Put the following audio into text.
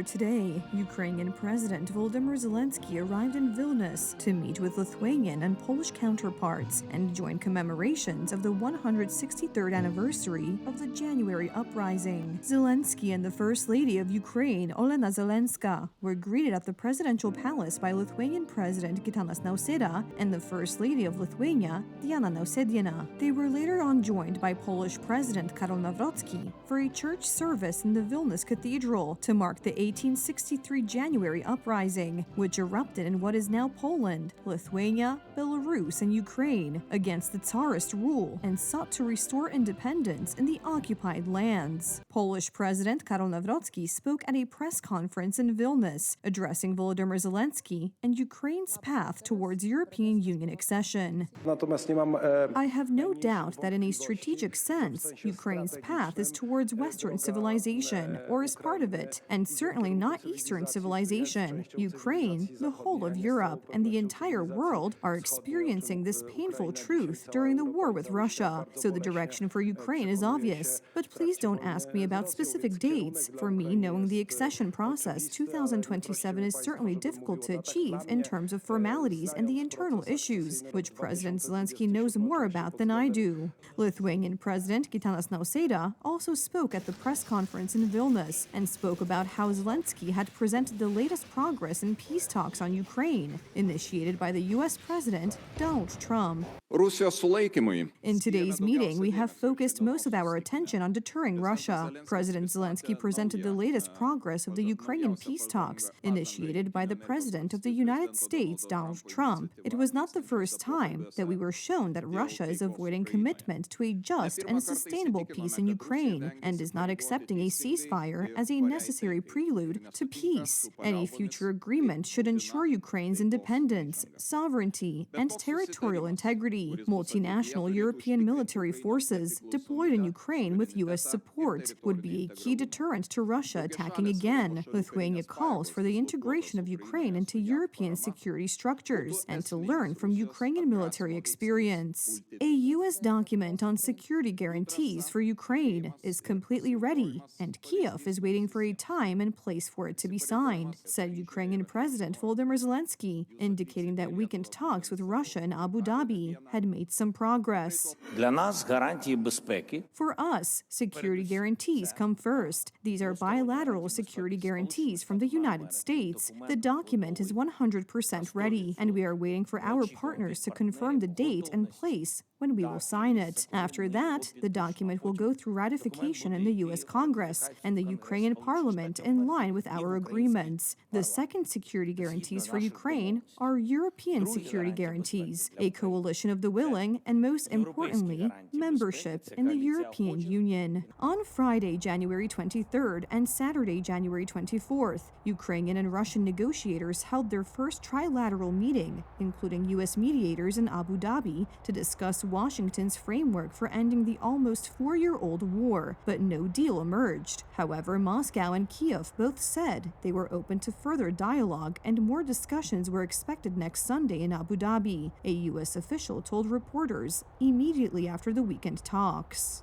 Earlier today, Ukrainian President Volodymyr Zelensky arrived in Vilnius to meet with Lithuanian and Polish counterparts and join commemorations of the 163rd anniversary of the January uprising. Zelensky and the First Lady of Ukraine, Olena Zelenska, were greeted at the presidential palace by Lithuanian President Gitanas Nausėda and the First Lady of Lithuania, Diana Nausėdienė. They were later on joined by Polish President Karol Nawrocki for a church service in the Vilnius Cathedral to mark the 1863 January uprising, which erupted in what is now Poland, Lithuania, Belarus, and Ukraine against the Tsarist rule and sought to restore independence in the occupied lands. Polish President Karol Nawrocki spoke at a press conference in Vilnius, addressing Volodymyr Zelensky and Ukraine's path towards European Union accession. I have no doubt that in a strategic sense, Ukraine's path is towards Western civilization, or is part of it, and certainly not Eastern civilization. Ukraine, the whole of Europe, and the entire world are experiencing this painful truth during the war with Russia, so the direction for Ukraine is obvious. But please don't ask me about specific dates. For me, knowing the accession process, 2027 is certainly difficult to achieve in terms of formalities and the internal issues, which President Zelensky knows more about than I do. Lithuanian President Gitanas Nausėda also spoke at the press conference in Vilnius and spoke about how Zelensky had presented the latest progress in peace talks on Ukraine, initiated by the U.S. President Donald Trump. In today's meeting, we have focused most of our attention on deterring Russia. President Zelensky presented the latest progress of the Ukrainian peace talks, initiated by the President of the United States, Donald Trump. It was not the first time that we were shown that Russia is avoiding commitment to a just and sustainable peace in Ukraine and is not accepting a ceasefire as a necessary prelude to peace. Any future agreement should ensure Ukraine's independence, sovereignty, and territorial integrity. Multinational European military forces deployed in Ukraine with U.S. support would be a key deterrent to Russia attacking again. Lithuania calls for the integration of Ukraine into European security structures and to learn from Ukrainian military experience. A U.S. document on security guarantees for Ukraine is completely ready, and Kiev is waiting for a time and place for it to be signed, said Ukrainian President Volodymyr Zelensky, indicating that weakened talks with Russia and Abu Dhabi had made some progress. For us, security guarantees come first. These are bilateral security guarantees from the United States. The document is 100% ready, and we are waiting for our partners to confirm the date and place when we will sign it. After that, the document will go through ratification in the U.S. Congress and the Ukrainian Parliament in line with our agreements. The second security guarantees for Ukraine are European security guarantees, a coalition of the willing, and most importantly, membership in the European Union. On Friday, January 23rd and Saturday, January 24th, Ukrainian and Russian negotiators held their first trilateral meeting, including U.S. mediators in Abu Dhabi, to discuss Washington's framework for ending the almost four-year-old war, but no deal emerged. However, Moscow and Kiev both said they were open to further dialogue, and more discussions were expected next Sunday in Abu Dhabi, a U.S. official told reporters immediately after the weekend talks.